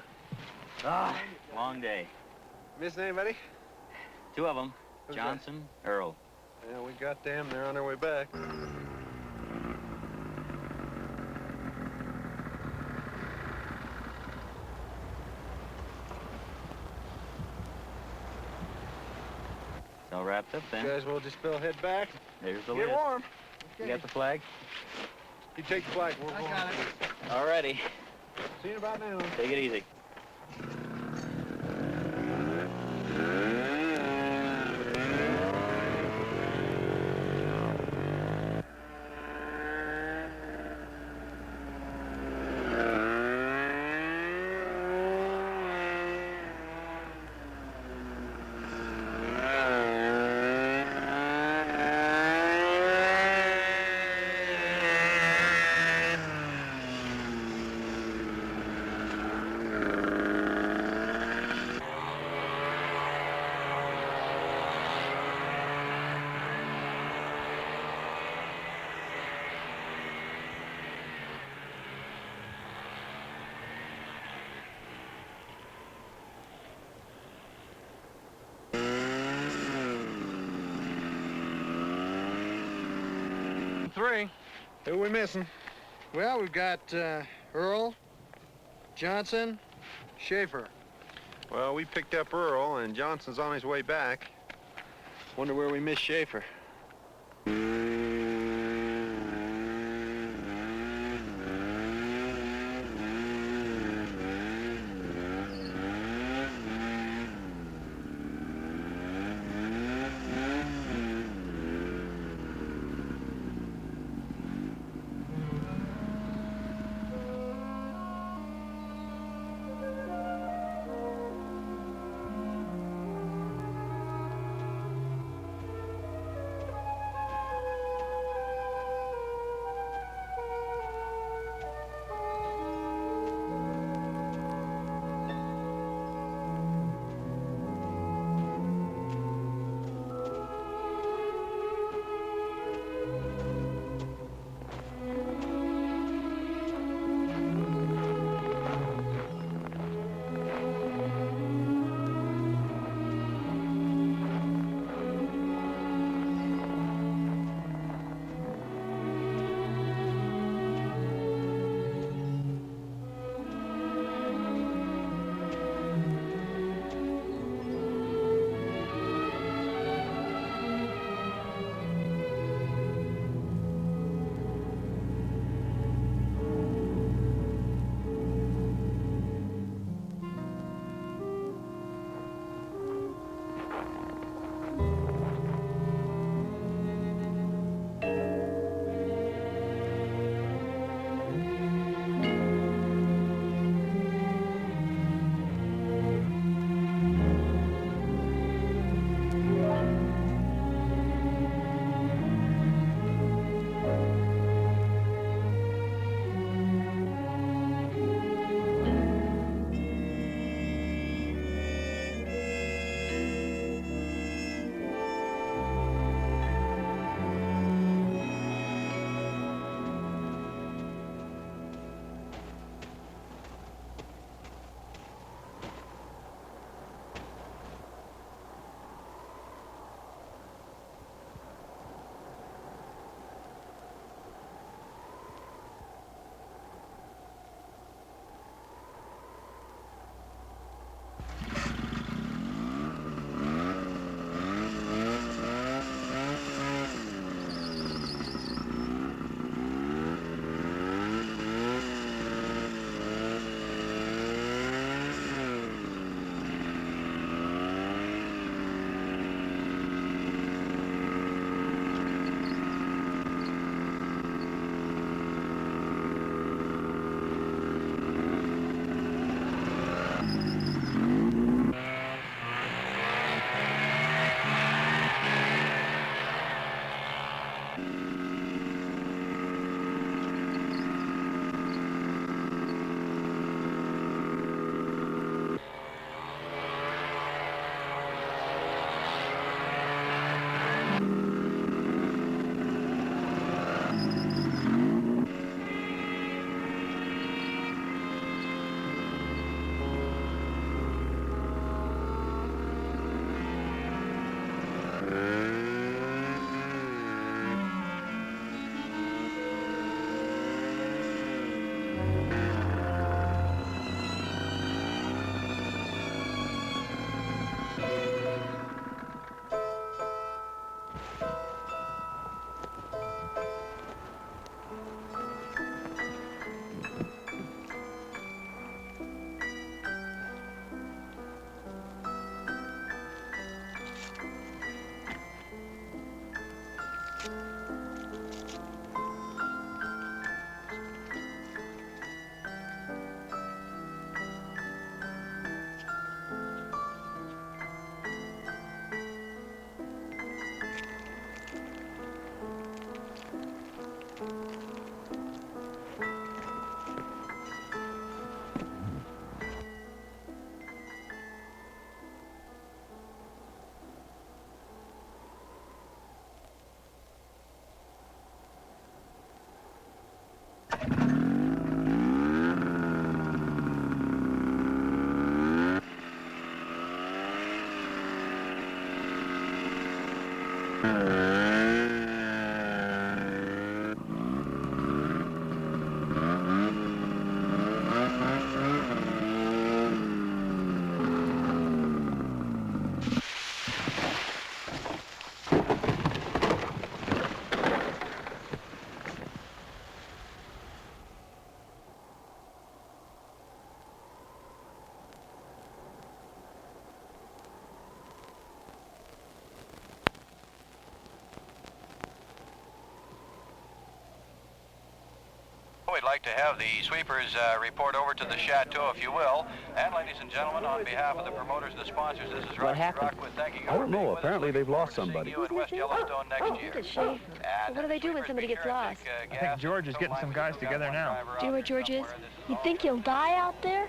Ah, long day. Missing anybody? 2 of them, Who's Johnson, Earl. Yeah, we got them. They're on their way back. It's all wrapped up then. Guys, we'll just head back. There's the Get list. warm. You got the flag? You take the flag. We're going. got it. All righty. See you about now. Take it easy. 3. Who are we missing? Well, we've got Earl, Johnson, Shafer. Well, we picked up Earl, and Johnson's on his way back. Wonder where we missed Shafer. we'd like to have the sweepers report over to the chateau, if you will. And ladies and gentlemen, on behalf of the promoters and the sponsors, this is Rocky Rockwood thanking you. I don't know. Apparently they've lost somebody. You in West Yellowstone next year. Look at Shafer. Well, what do they do when somebody gets lost? I think George is getting some guys together now. Do you know where George is? You think he'll die out there?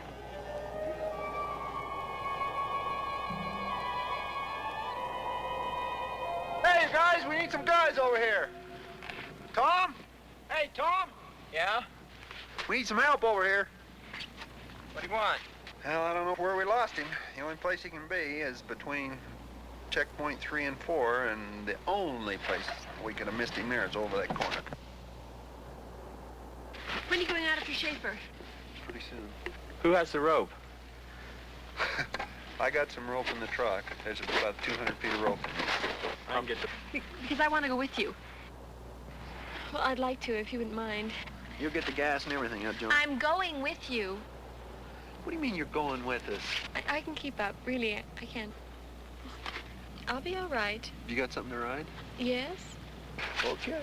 Hey, guys, we need some guys over here. Tom? Hey, Tom? Yeah? We need some help over here. What do you want? Well, I don't know where we lost him. The only place he can be is between checkpoint 3 and 4, and the only place we could have missed him there is over that corner. When are you going out after Shafer? Pretty soon. Who has the rope? I got some rope in the truck. There's about 200 feet of rope. I can get the... Because I want to go with you. Well, I'd like to, if you wouldn't mind. You'll get the gas and everything, huh, Joan? I'm going with you. What do you mean you're going with us? I can keep up, really, I can. I'll be all right. You got something to ride? Yes? Okay.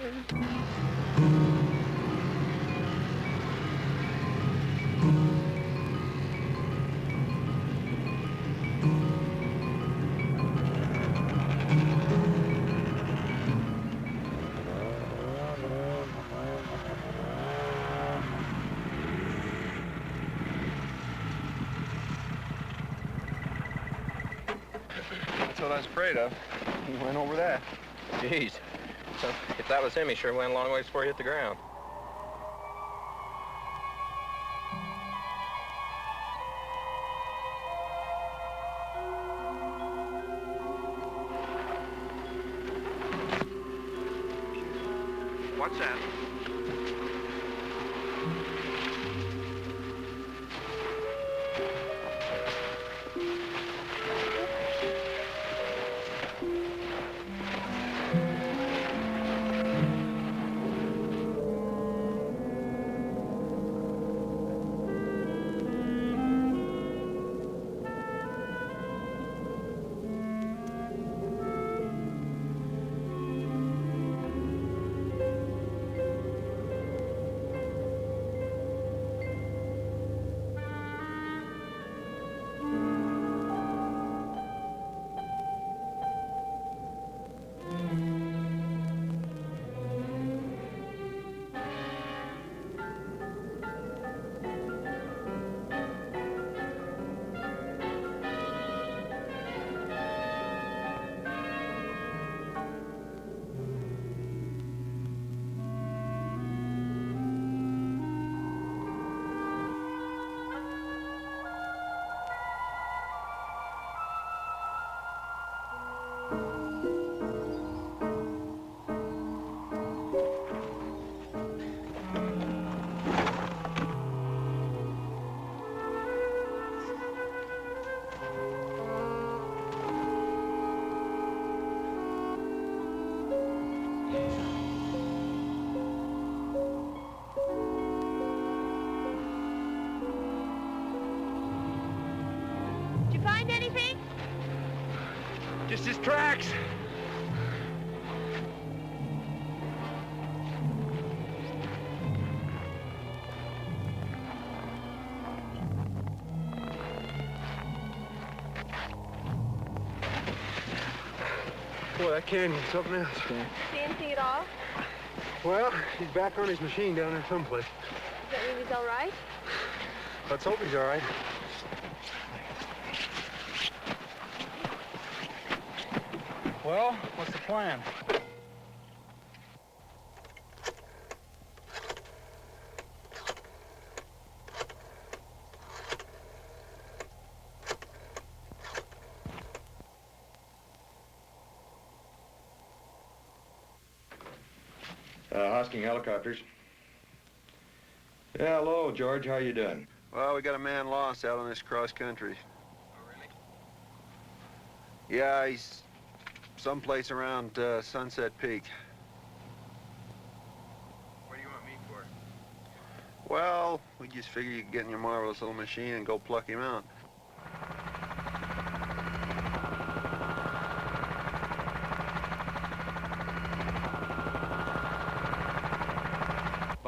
That's what I was afraid of. He went over that. Jeez. So, if that was him, he sure went a long ways before he hit the ground. What's that? Just his tracks. Boy, that canyon's something else. See anything at all? Well, he's back on his machine down there someplace. Does that mean he's all right? Let's hope he's all right. Well, what's the plan? Hosking helicopters. Yeah, hello, George. How you doing? Well, we got a man lost out on this cross country. Oh, really? Yeah, he's someplace around Sunset Peak. What do you want me for? Well, we just figured you could get in your marvelous little machine and go pluck him out.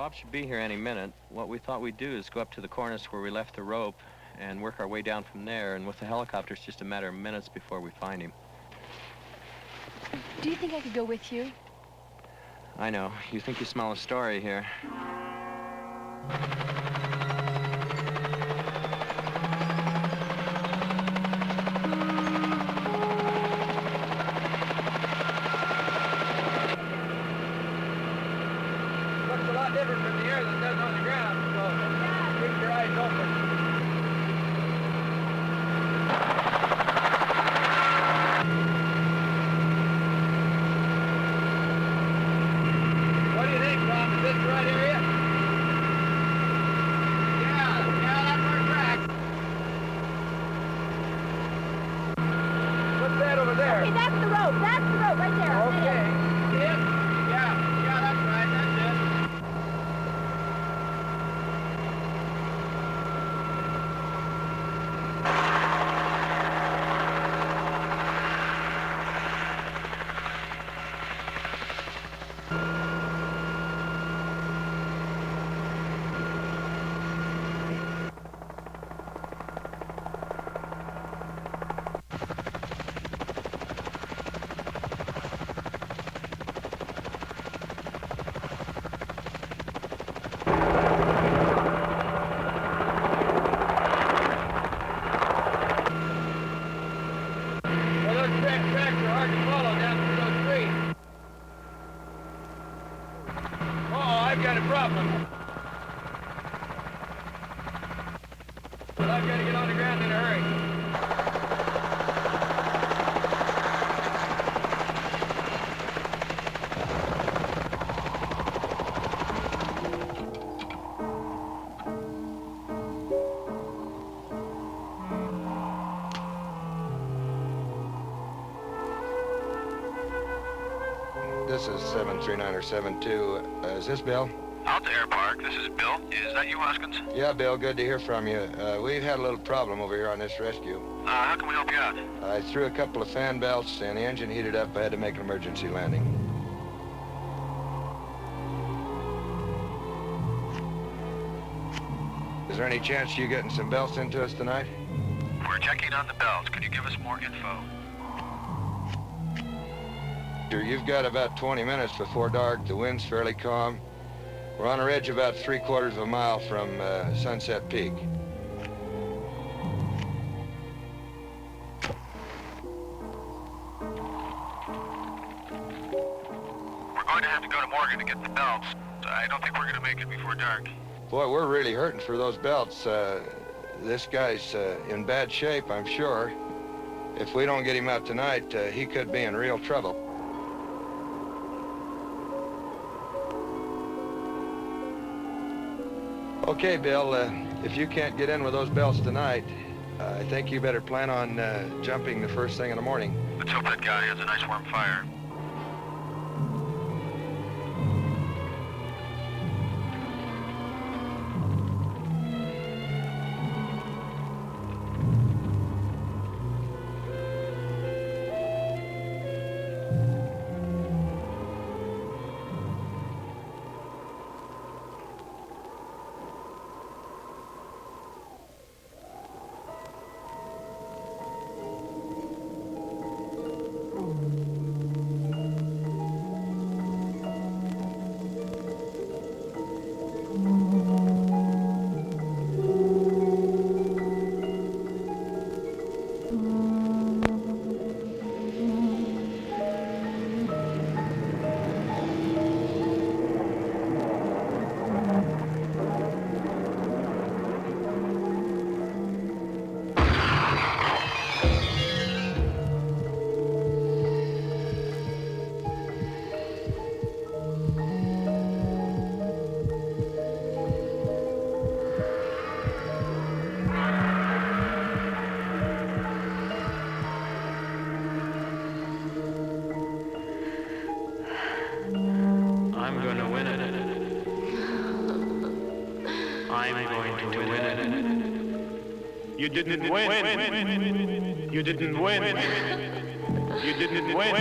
Bob should be here any minute. What we thought we'd do is go up to the cornice where we left the rope and work our way down from there, and with the helicopter, it's just a matter of minutes before we find him. Do you think I could go with you? I know. You think you smell a story here. Looks a lot different from the air than it does on the ground, so keep your eyes open. What do you think, Tom? Is this the right area? Yeah, that's our track. What's that over there? Okay, that's the road. That's the road right there. Okay. Yeah, that's right. That's it. Well, those tracks are hard to follow down through those trees. Uh-oh, I've got a problem. But I've got to get on the ground in a hurry. This is 739 or 72. Is this Bill? Out to Air Park. This is Bill. Is that you, Hoskins? Yeah, Bill, good to hear from you. We've had a little problem over here on this rescue. How can we help you out? I threw a couple of fan belts and the engine heated up. I had to make an emergency landing. Is there any chance you getting some belts into us tonight? We're checking on the belts. Could you give us more info? Sure, you've got about 20 minutes before dark. The wind's fairly calm. We're on a ridge about 3/4 of a mile from Sunset Peak. We're going to have to go to Morgan to get the belts. I don't think we're going to make it before dark. Boy, we're really hurting for those belts. This guy's in bad shape, I'm sure. If we don't get him out tonight, he could be in real trouble. Okay, Bill, if you can't get in with those belts tonight, I think you better plan on jumping the first thing in the morning. Let's hope that guy has a nice warm fire. You didn't win. You didn't win. You didn't win.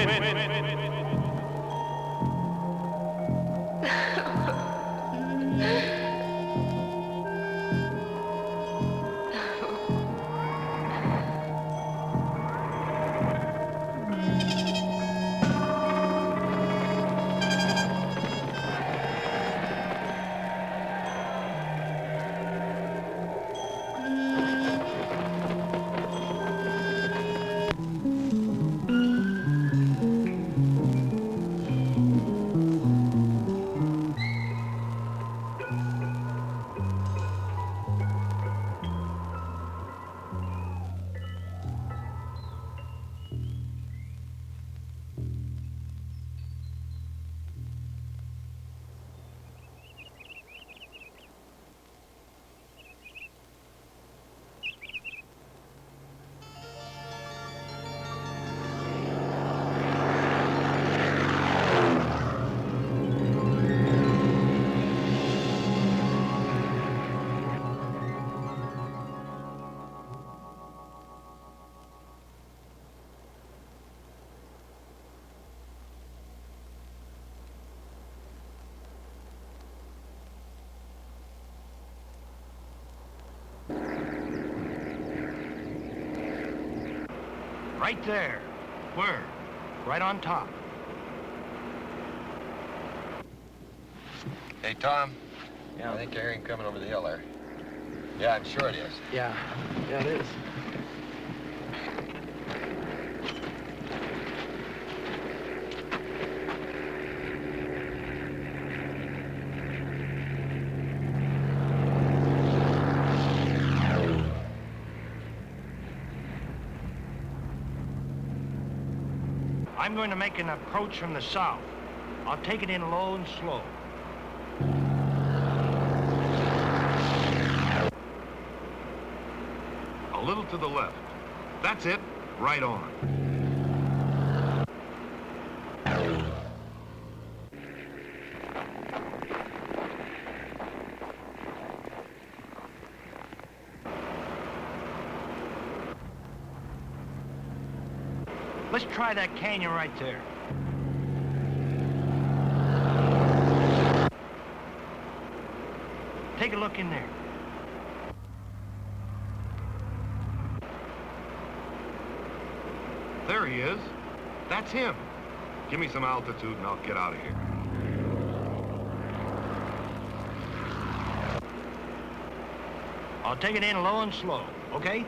Right there. Where? Right on top. Hey, Tom. Yeah. I think you're hearing coming over the hill there. Yeah, I'm sure it is. Yeah, it is. I'm going to make an approach from the south. I'll take it in low and slow. A little to the left. That's it. Right on. Let's try that canyon right there. Take a look in there. There he is. That's him. Give me some altitude and I'll get out of here. I'll take it in low and slow, okay?